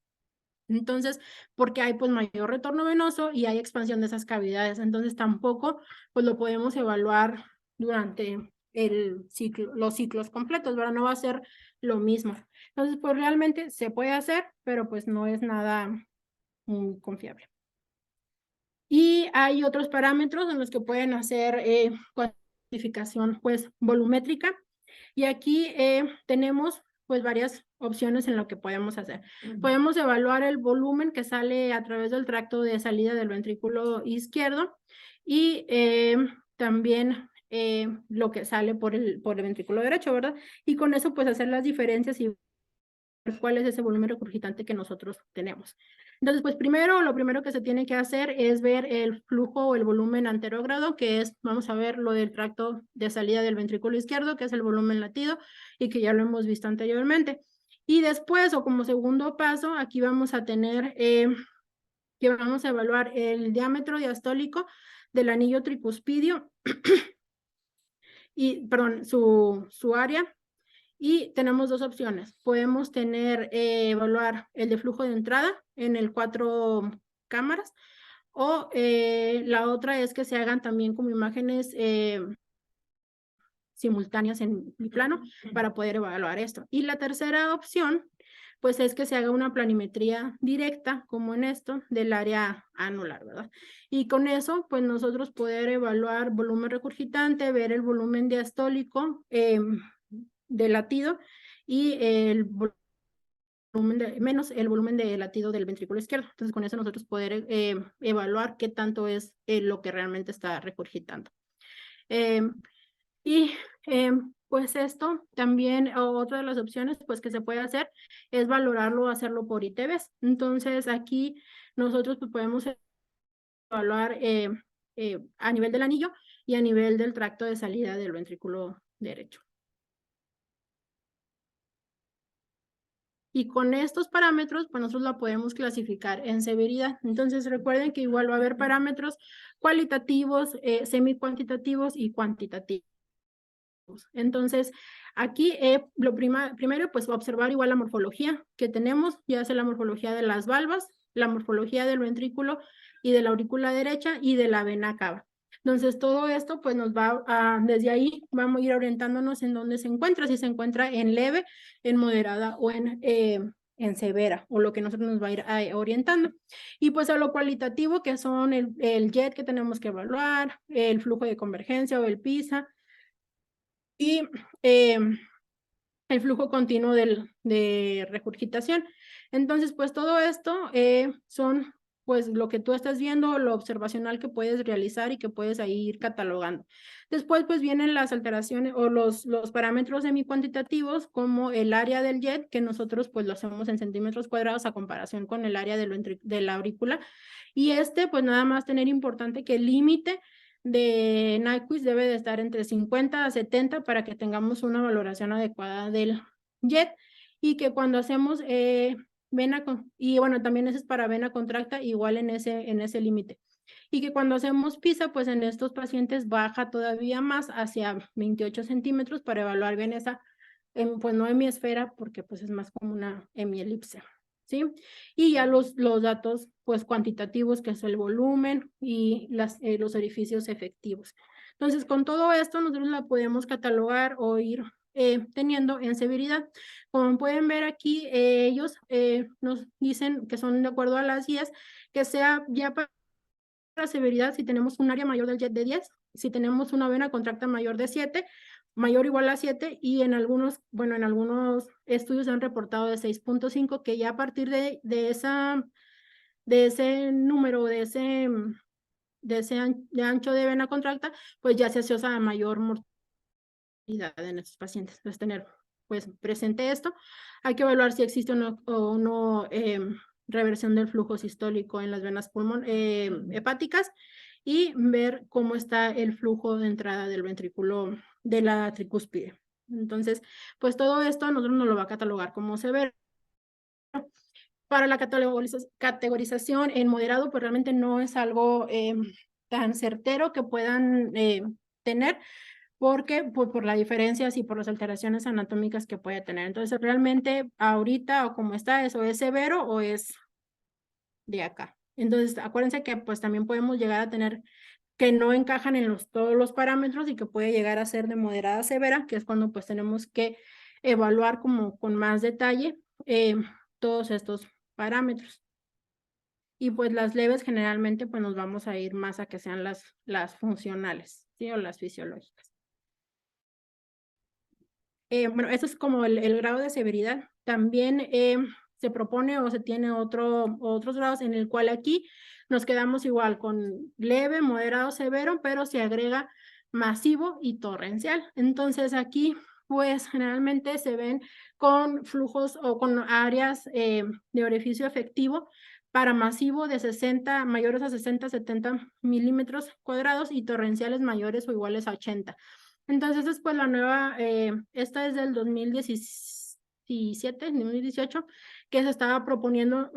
Entonces, porque hay pues mayor retorno venoso y hay expansión de esas cavidades. Entonces, tampoco pues lo podemos evaluar durante los ciclos completos, ¿verdad? No va a ser lo mismo. Entonces, pues realmente se puede hacer, pero pues no es nada confiable. Y hay otros parámetros en los que pueden hacer modificación pues volumétrica. Y aquí tenemos pues varias opciones en lo que podemos hacer. Podemos evaluar el volumen que sale a través del tracto de salida del ventrículo izquierdo y también lo que sale por el ventrículo derecho, ¿verdad? Y con eso pues hacer las diferencias y ver cuál es ese volumen regurgitante que nosotros tenemos. Entonces, pues lo primero que se tiene que hacer es ver el flujo o el volumen anterógrado, que es, vamos a ver lo del tracto de salida del ventrículo izquierdo, que es el volumen latido y que ya lo hemos visto anteriormente. Y después, o como segundo paso, aquí vamos a tener que vamos a evaluar el diámetro diastólico del anillo tricuspidio y, perdón, su área. Y tenemos dos opciones. Podemos evaluar el de flujo de entrada en el 4 cámaras o la otra es que se hagan también como imágenes simultáneas en plano para poder evaluar esto. Y la tercera opción, pues es que se haga una planimetría directa, como en esto, del área anular, ¿verdad? Y con eso, pues nosotros poder evaluar volumen regurgitante, ver el volumen diastólico, de latido y el volumen menos el volumen de latido del ventrículo izquierdo. Entonces, con eso nosotros poder evaluar qué tanto es lo que realmente está regurgitando. Pues esto también, otra de las opciones pues que se puede hacer es valorarlo, hacerlo por ITVs. Entonces, aquí nosotros pues, podemos evaluar a nivel del anillo y a nivel del tracto de salida del ventrículo derecho. Y con estos parámetros, pues nosotros la podemos clasificar en severidad. Entonces recuerden que igual va a haber parámetros cualitativos, semi-cuantitativos y cuantitativos. Entonces, aquí primero, pues observar igual la morfología que tenemos, ya sea la morfología de las valvas, la morfología del ventrículo y de la aurícula derecha y de la vena cava. Entonces, todo esto, pues nos va desde ahí, vamos a ir orientándonos en dónde se encuentra, si se encuentra en leve, en moderada o en severa, o lo que nosotros nos va a ir orientando. Y pues a lo cualitativo, que son el JET que tenemos que evaluar, el flujo de convergencia o el PISA, y el flujo continuo de regurgitación. Entonces, pues todo esto son pues lo que tú estás viendo, lo observacional que puedes realizar y que puedes ahí ir catalogando. Después pues vienen las alteraciones o los parámetros semi-cuantitativos como el área del JET, que nosotros pues lo hacemos en centímetros cuadrados a comparación con el área de la aurícula. Y pues nada más tener importante que el límite de Nyquist debe de estar entre 50 a 70 para que tengamos una valoración adecuada del JET y que cuando hacemos y bueno, también ese es para vena contracta, igual en ese límite. Y que cuando hacemos PISA, pues en estos pacientes baja todavía más hacia 28 centímetros para evaluar bien esa, pues no hemiesfera, porque pues es más como una hemielipse. ¿Sí? Y ya los datos pues cuantitativos, que es el volumen y los orificios efectivos. Entonces, con todo esto nosotros la podemos catalogar o ir teniendo en severidad. Como pueden ver aquí, ellos nos dicen que son de acuerdo a las guías, que sea ya para severidad si tenemos un área mayor del JET de 10, si tenemos una vena contracta mayor de 7, mayor o igual a 7, y en algunos estudios han reportado de 6.5, que ya a partir de ese número, de ese ancho de vena contracta, pues ya se asocia a mayor mortalidad en estos pacientes. Entonces, tener pues presente esto. Hay que evaluar si existe o no reversión del flujo sistólico en las venas hepáticas y ver cómo está el flujo de entrada del ventrículo de la tricúspide. Entonces, pues todo esto nosotros nos lo va a catalogar como severo. Para la categorización en moderado, pues realmente no es algo tan certero que puedan tener, porque por las diferencias y por las alteraciones anatómicas que puede tener. Entonces, realmente ahorita o como está, eso es severo o es de acá. Entonces, acuérdense que pues también podemos llegar a tener que no encajan en todos los parámetros y que puede llegar a ser de moderada a severa, que es cuando pues tenemos que evaluar como con más detalle todos estos parámetros. Y pues las leves generalmente pues nos vamos a ir más a que sean las funcionales, ¿sí? O las fisiológicas. bueno, eso es como el grado de severidad. También se propone o se tiene otros grados en el cual aquí nos quedamos igual con leve, moderado, severo, pero se agrega masivo y torrencial. Entonces aquí pues generalmente se ven con flujos o con áreas de orificio efectivo para masivo de 60, mayores a 60, 70 milímetros cuadrados y torrenciales mayores o iguales a 80. Entonces después la nueva, esta es del 2017, 2018, que se estaba proponiendo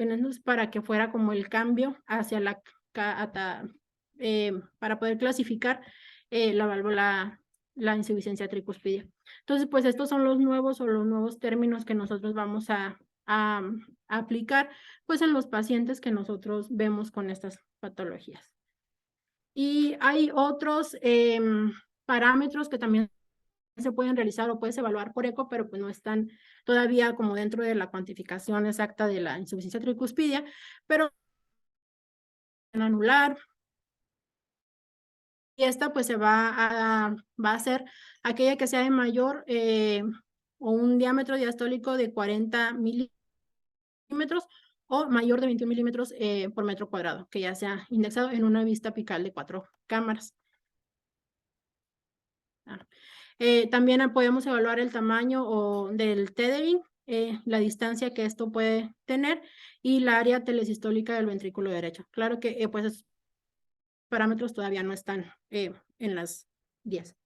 para que fuera como el cambio hacia para poder clasificar la válvula, la insuficiencia tricuspidia. Entonces, pues estos son los nuevos términos que nosotros vamos a aplicar pues en los pacientes que nosotros vemos con estas patologías. Y hay otros parámetros que también se pueden realizar o puedes evaluar por eco, pero pues no están todavía como dentro de la cuantificación exacta de la insuficiencia tricuspidia, pero anular. Y esta pues se va a hacer aquella que sea de mayor o un diámetro diastólico de 40 milímetros o mayor de 21 milímetros por metro cuadrado, que ya sea indexado en una vista apical de 4 cámaras. También podemos evaluar el tamaño del tethering, la distancia que esto puede tener y la área telesistólica del ventrículo derecho. Claro que pues esos parámetros todavía no están en las 10,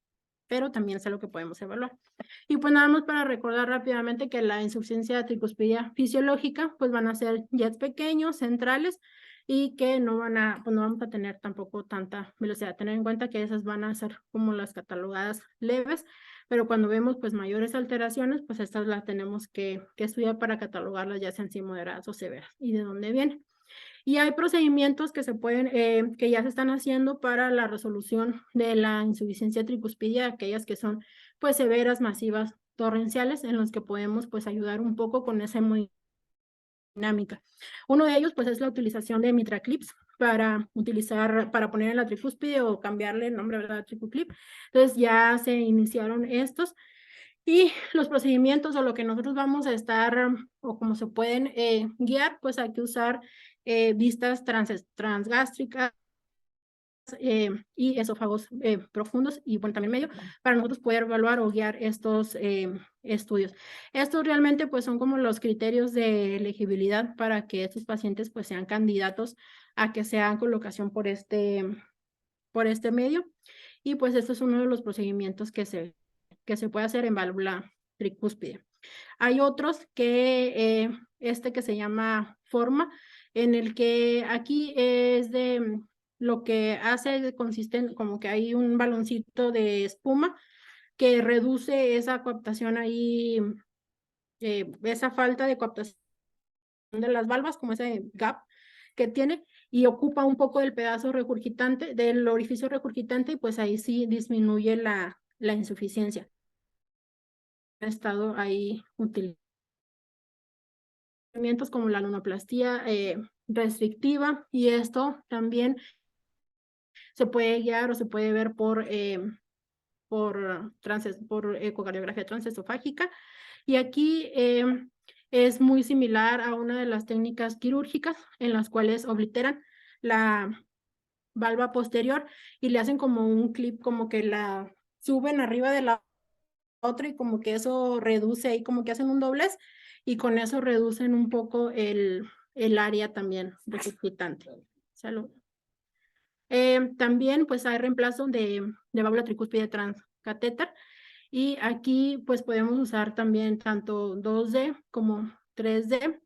pero también es algo que podemos evaluar. Y pues nada más para recordar rápidamente que la insuficiencia tricuspidia fisiológica pues van a ser jets pequeños, centrales, y que no vamos a tener tampoco tanta velocidad. Tener en cuenta que esas van a ser como las catalogadas leves, pero cuando vemos pues mayores alteraciones, pues estas las tenemos que estudiar para catalogarlas ya sean si moderadas o severas y de dónde vienen. Y hay procedimientos que se pueden, que ya se están haciendo para la resolución de la insuficiencia tricuspidia, aquellas que son pues severas, masivas, torrenciales, en los que podemos pues ayudar un poco con esa hemodinámica. Uno de ellos pues es la utilización de MitraClips para poner en la tricúspide o cambiarle el nombre, ¿verdad? TricuClip. Entonces ya se iniciaron estos. Y los procedimientos o lo que nosotros vamos a estar o como se pueden guiar, pues hay que usar vistas transgástricas y esófagos profundos y bueno, también medio, para nosotros poder evaluar o guiar estos estudios. Estos realmente pues son como los criterios de elegibilidad para que estos pacientes pues sean candidatos a que se hagan colocación por este medio. Y pues esto es uno de los procedimientos que se puede hacer en válvula tricúspide. Hay otros que que se llama forma, en el que aquí es de lo que hace consiste como que hay un baloncito de espuma que reduce esa coaptación ahí, esa falta de coaptación de las valvas, como ese gap que tiene, y ocupa un poco del pedazo regurgitante, del orificio regurgitante, y pues ahí sí disminuye la insuficiencia. Ha estado ahí utilizando como la lunoplastía restrictiva, y esto también se puede guiar o se puede ver por ecocardiografía transesofágica. Y aquí es muy similar a una de las técnicas quirúrgicas en las cuales obliteran la valva posterior y le hacen como un clip, como que la suben arriba de la otra y como que eso reduce ahí, como que hacen un doblez y con eso reducen un poco el área también regurgitante. Salud. También pues hay reemplazo de válvula tricúspide transcatéter, y aquí pues podemos usar también tanto 2D como 3D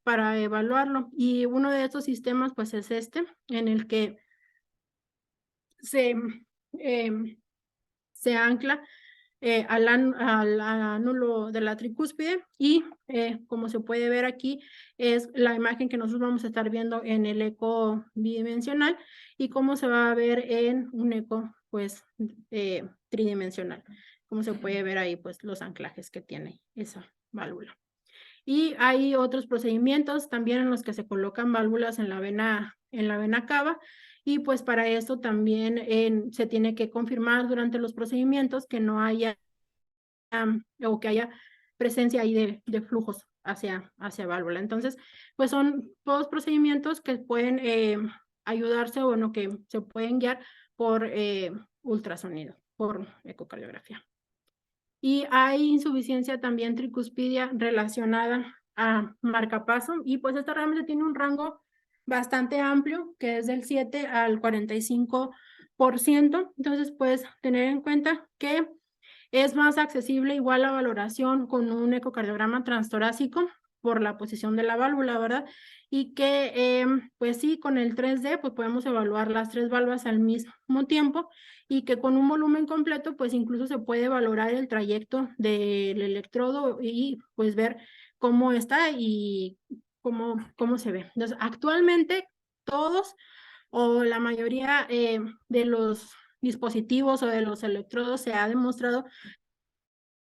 para evaluarlo, y uno de estos sistemas pues es este, en el que se ancla al ánulo de la tricúspide, y como se puede ver aquí es la imagen que nosotros vamos a estar viendo en el eco bidimensional y cómo se va a ver en un eco pues tridimensional, como se puede ver ahí pues los anclajes que tiene esa válvula. Y hay otros procedimientos también en los que se colocan válvulas en la vena cava, y pues para esto también se tiene que confirmar durante los procedimientos que no haya o que haya presencia ahí de flujos hacia válvula. Entonces, pues son todos procedimientos que pueden ayudarse o bueno, que se pueden guiar por ultrasonido, por ecocardiografía. Y hay insuficiencia también tricuspidia relacionada a marcapaso, y pues esta realmente tiene un rango bastante amplio, que es del 7 al 45%. Entonces, pues tener en cuenta que es más accesible igual la valoración con un ecocardiograma transtorácico por la posición de la válvula, ¿verdad? Y que, pues sí, con el 3D, pues podemos evaluar las 3 válvulas al mismo tiempo, y que con un volumen completo, pues incluso se puede valorar el trayecto del electrodo y pues ver cómo está y cómo se ve. Entonces, actualmente todos o la mayoría de los dispositivos o de los electrodos se ha demostrado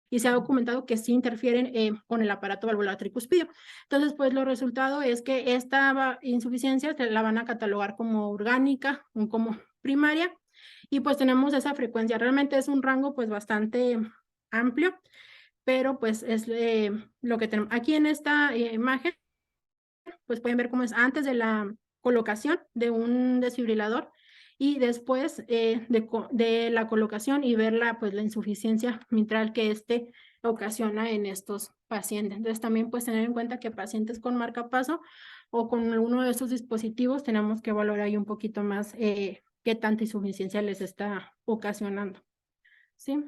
y se ha documentado que sí interfieren con el aparato valvular tricuspidio. Entonces, pues los resultados es que esta insuficiencia la van a catalogar como orgánica o como primaria, y pues tenemos esa frecuencia. Realmente es un rango pues bastante amplio, pero pues es lo que tenemos. Aquí en esta imagen, pues pueden ver cómo es antes de la colocación de un desfibrilador y después de la colocación, y ver la insuficiencia mitral que ocasiona en estos pacientes. Entonces también pues tener en cuenta que pacientes con marcapaso o con alguno de estos dispositivos tenemos que valorar ahí un poquito más qué tanta insuficiencia les está ocasionando. ¿Sí?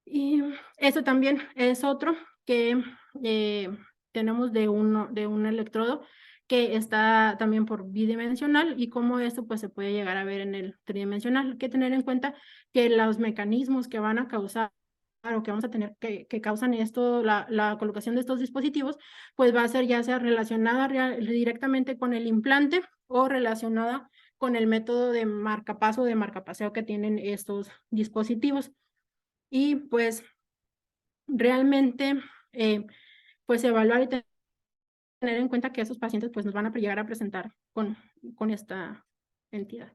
Y eso también es otro que tenemos de un electrodo que está también por bidimensional, y cómo esto pues se puede llegar a ver en el tridimensional. Hay que tener en cuenta que los mecanismos que van a causar o que vamos a tener que causan esto, la colocación de estos dispositivos, pues va a ser ya sea relacionada directamente con el implante o relacionada con el método de marcapaso, de marcapaseo que tienen estos dispositivos. Y pues realmente pues evaluar y tener en cuenta que esos pacientes pues nos van a llegar a presentar con esta entidad.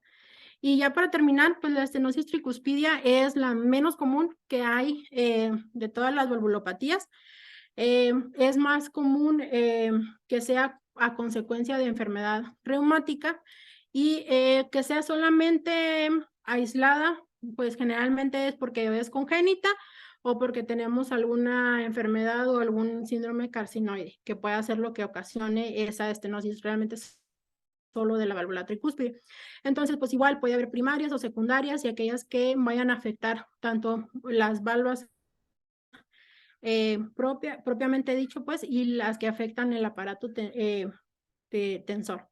Y ya para terminar, pues la estenosis tricuspidia es la menos común que hay de todas las valvulopatías. Es más común que sea a consecuencia de enfermedad reumática, y que sea solamente aislada, pues generalmente es porque es congénita o porque tenemos alguna enfermedad o algún síndrome carcinoide que pueda ser lo que ocasione esa estenosis realmente solo de la válvula tricúspide. Entonces, pues igual puede haber primarias o secundarias, y aquellas que vayan a afectar tanto las válvulas propiamente dicho, pues, y las que afectan el aparato tensor.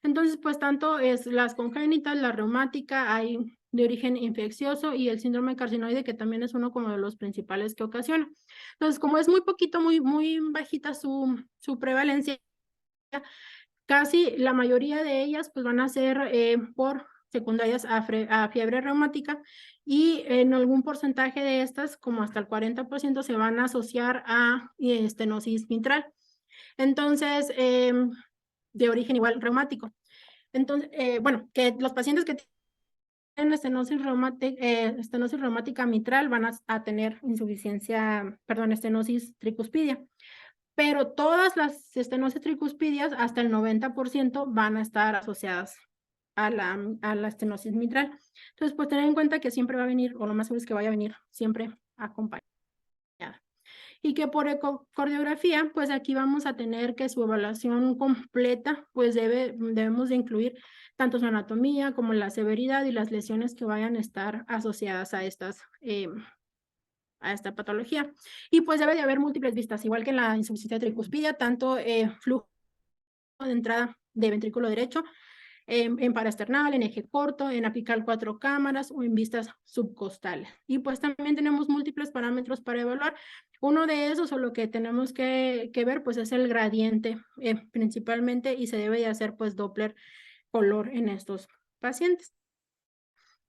Entonces, pues tanto es las congénitas, la reumática, hay de origen infeccioso, y el síndrome carcinoide, que también es uno como de los principales que ocasiona. Entonces, como es muy poquito, muy bajita su prevalencia, casi la mayoría de ellas pues van a ser por secundarias a fiebre reumática, y en algún porcentaje de estas, como hasta el 40%, se van a asociar a estenosis mitral. Entonces, de origen igual reumático. Entonces, bueno, que los pacientes que tienen estenosis reumática mitral van a tener estenosis tricuspidia. Pero todas las estenosis tricuspidias, hasta el 90%, van a estar asociadas a la estenosis mitral. Entonces, pues tener en cuenta que siempre va a venir, o lo más seguro es que vaya a venir siempre acompañada. Y que por ecocardiografía, pues aquí vamos a tener que su evaluación completa, pues debemos de incluir tanto su anatomía como la severidad y las lesiones que vayan a estar asociadas a esta patología. Y pues debe de haber múltiples vistas, igual que en la insuficiencia tricuspidia, tanto flujo de entrada de ventrículo derecho, en paraesternal, en eje corto, en apical 4 cámaras o en vistas subcostales. Y pues también tenemos múltiples parámetros para evaluar. Uno de esos, o lo que tenemos que ver, pues es el gradiente principalmente, y se debe de hacer pues Doppler color en estos pacientes.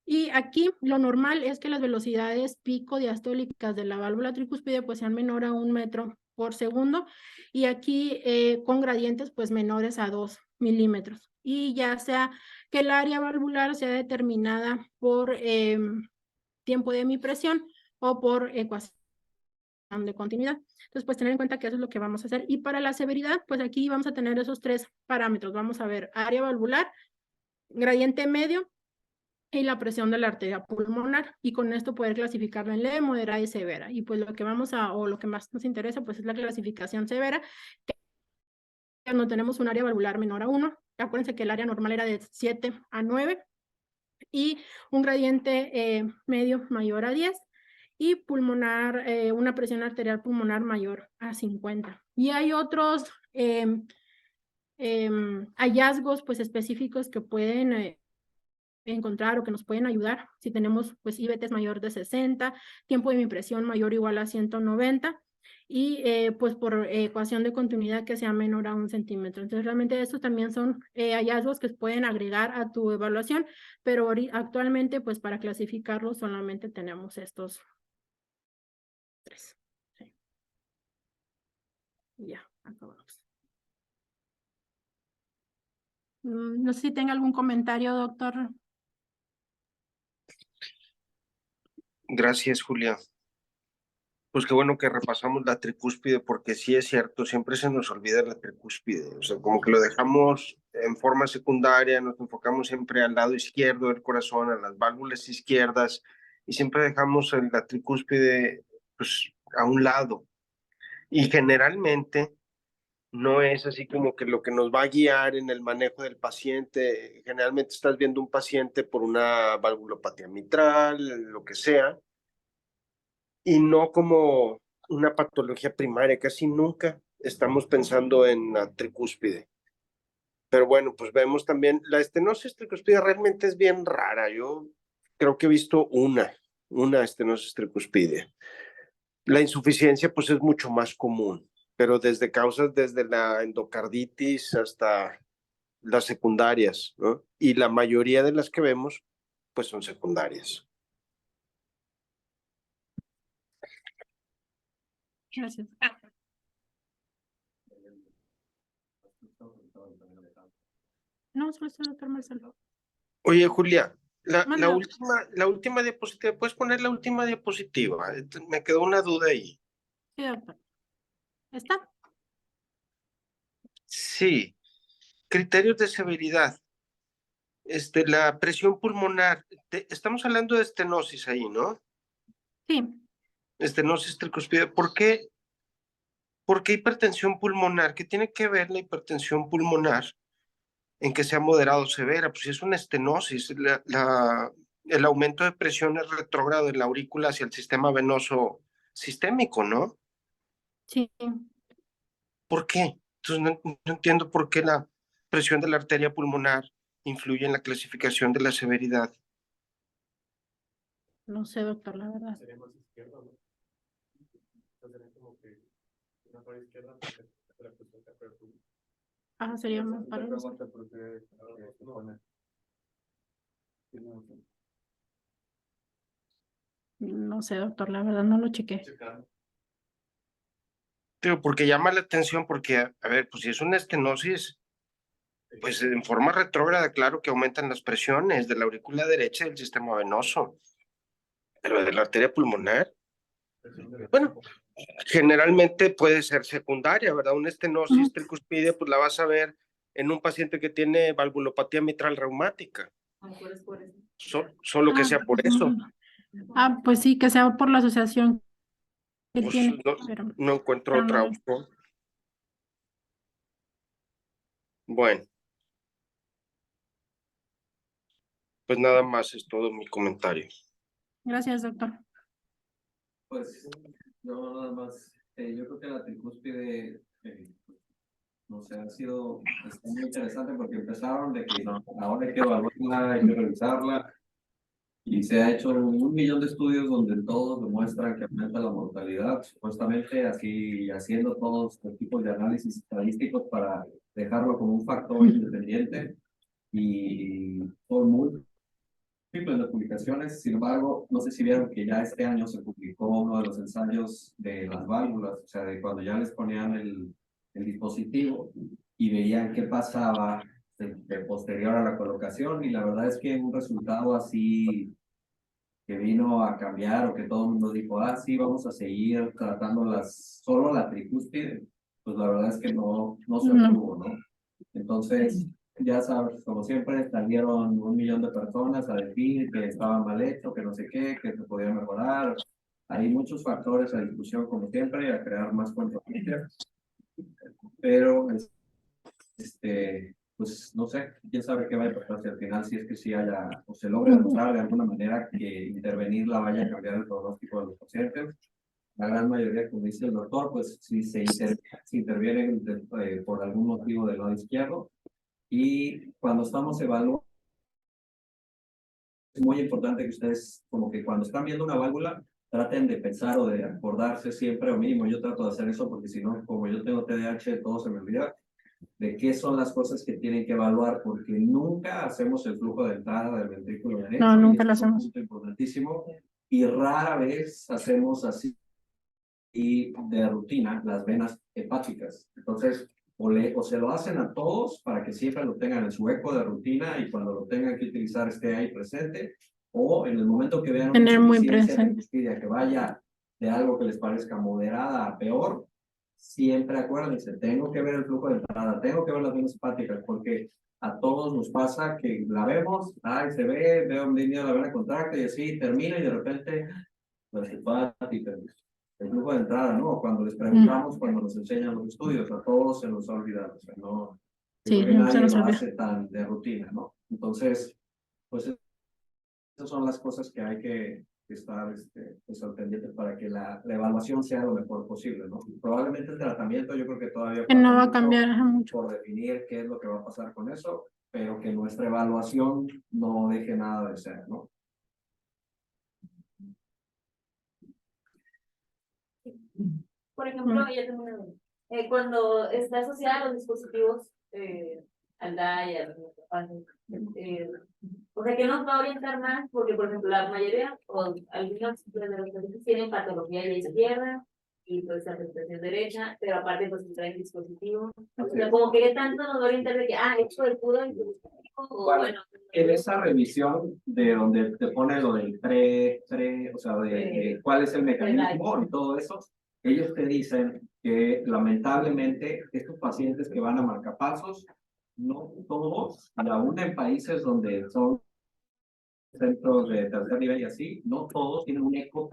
Y aquí lo normal es que las velocidades pico diastólicas de la válvula tricuspide pues sean menor a 1 metro por segundo, y aquí con gradientes pues menores a 2 milímetros. Y ya sea que el área valvular sea determinada por tiempo de hemipresión o por ecuación de continuidad. Entonces, pues tener en cuenta que eso es lo que vamos a hacer. Y para la severidad, pues aquí vamos a tener esos 3 parámetros. Vamos a ver área valvular, gradiente medio y la presión de la arteria pulmonar. Y con esto poder clasificarlo en leve, moderada y severa. Y pues lo que vamos a, o lo que más nos interesa, pues es la clasificación severa. Cuando tenemos un área valvular menor a 1, acuérdense que el área normal era de 7 a 9 y un gradiente medio mayor a 10 y pulmonar, una presión arterial pulmonar mayor a 50. Y hay otros hallazgos pues específicos que pueden encontrar o que nos pueden ayudar si tenemos pues IVTs mayor de 60, tiempo de impresión mayor o igual a 190 y pues por ecuación de continuidad que sea menor a 1 centímetro. Entonces realmente estos también son hallazgos que pueden agregar a tu evaluación, pero actualmente pues para clasificarlos solamente tenemos estos 3. Sí. Ya, acabamos. No sé si tenga algún comentario, doctor. Gracias, Julia. Pues qué bueno que repasamos la tricúspide, porque sí es cierto, siempre se nos olvida la tricúspide. O sea, como que lo dejamos en forma secundaria, nos enfocamos siempre al lado izquierdo del corazón, a las válvulas izquierdas, y siempre dejamos la tricúspide pues, a un lado. Y generalmente no es así como que lo que nos va a guiar en el manejo del paciente. Generalmente estás viendo un paciente por una valvulopatía mitral, lo que sea, y no como una patología primaria. Casi nunca estamos pensando en la tricúspide. Pero bueno, pues vemos también, la estenosis tricuspide realmente es bien rara. Yo creo que he visto una estenosis tricuspide. La insuficiencia pues es mucho más común, pero desde causas desde la endocarditis hasta las secundarias, ¿no? Y la mayoría de las que vemos pues son secundarias. Gracias. No, solo está el doctor Marcelo. Oye, Julia, Mande, doctor. la última diapositiva, ¿puedes poner la última diapositiva? Me quedó una duda ahí. Sí, doctor. ¿Está? Sí, criterios de severidad. La presión pulmonar, estamos hablando de estenosis ahí, ¿no? Sí. Estenosis tricuspide. ¿Por qué hipertensión pulmonar? ¿Qué tiene que ver la hipertensión pulmonar en que sea moderado o severa? Pues si es una estenosis, el aumento de presión es retrógrado en la aurícula hacia el sistema venoso sistémico, ¿no? Sí. ¿Por qué? Entonces no entiendo por qué la presión de la arteria pulmonar influye en la clasificación de la severidad. No sé, doctor, la verdad. Sería más izquierda, ¿no? Sería como que una pared izquierda porque la presión cardíaca. Ah, sería más para los... No sé, doctor, la verdad no lo chequé. Pero porque llama la atención, porque, a ver, pues si es una estenosis, pues en forma retrógrada, claro que aumentan las presiones de la aurícula derecha del sistema venoso, pero de la arteria pulmonar, bueno, generalmente puede ser secundaria, ¿verdad? Una estenosis tricuspide, pues la vas a ver en un paciente que tiene valvulopatía mitral reumática. Solo que sea por eso. Ah, pues sí, que sea por la asociación que Pues tiene. no encuentro pero otra no. opción. Bueno, pues nada más es todo mi comentario. Gracias, doctor. Pues yo nada más, yo creo que la tricúspide, no sé, ha sido muy interesante porque empezaron de que no, ahora hay que evaluarla, hay que revisarla, y se ha hecho 1.000.000 de estudios donde todos demuestran que aumenta la mortalidad, supuestamente así haciendo todos este tipos de análisis estadísticos para dejarlo como un factor independiente, y son múltiples las publicaciones. Sin embargo, no sé si vieron que ya este año se publicó uno de los ensayos de las válvulas, o sea, de cuando ya les ponían el dispositivo y veían qué pasaba de posterior a la colocación, y la verdad es que un resultado así vino a cambiar o que todo el mundo dijo, ah, sí, vamos a seguir tratando solo la tricúspide, pues la verdad es que no se No. obtuvo, ¿no? Entonces, ya sabes, como siempre, salieron 1 millón de personas a decir que estaba mal hecho, que no sé qué, que se podía mejorar. Hay muchos factores a discusión, como siempre, a crear más controversia. Pero, pues no sé, quién sabe qué va a pasar si al final, si es que sí haya, o se logra demostrar de alguna manera que intervenir la vaya a cambiar el pronóstico de los pacientes. La gran mayoría, como dice el doctor, pues si se interviene por algún motivo del lado izquierdo. Y cuando estamos evaluando, es muy importante que ustedes, como que cuando están viendo una válvula, traten de pensar o de acordarse siempre, o mínimo yo trato de hacer eso, porque si no, como yo tengo TDAH, todo se me olvida, de qué son las cosas que tienen que evaluar, porque nunca hacemos el flujo de entrada del ventrículo derecho. No, nunca y lo es un hacemos. punto importantísimo, y rara vez hacemos así y de rutina las venas hepáticas. Entonces, o se lo hacen a todos para que siempre lo tengan en su eco de rutina y cuando lo tengan que utilizar esté ahí presente, o en el momento que vean una Tener muy insuficiencia presente. tricuspidia que vaya de algo que les parezca moderada a peor, siempre acuérdense, tengo que ver el flujo de entrada, tengo que ver las venas hepáticas, porque a todos nos pasa que la vemos, ay, se ve, veo un línea de la vena contracta y así termina y de repente las hepáticas, el flujo de entrada, ¿no? Cuando les preguntamos, cuando nos enseñan los estudios, a todos se nos ha olvidado, o sea, no, yo Sí, creo que se nadie nos lo olvida. hace tan de rutina, ¿no? Entonces, pues esas son las cosas que hay que estar pues, al pendiente para que la evaluación sea lo mejor posible, ¿no? Probablemente el tratamiento, yo creo que todavía Que no falta va a mucho cambiar mucho. por definir qué es lo que va a pasar con eso, pero que nuestra evaluación no deje nada de ser, ¿no? Por ejemplo, yo tengo una duda. Cuando está asociada a los dispositivos al DAI, o sea, ¿qué nos va a orientar más? Porque, por ejemplo, la mayoría o algunos de los pacientes tienen patología de la izquierda y pues la presentación derecha, pero aparte pues traen dispositivo. O sea, como que tanto nos va a orientar de que, esto del puro dispositivo, o bueno. En esa revisión de donde te pone lo del o sea, de cuál es el mecanismo y todo eso, ellos te dicen que lamentablemente estos pacientes que van a marcapasos, no todos, y aún en países donde son centros de tercer nivel y así, no todos tienen un eco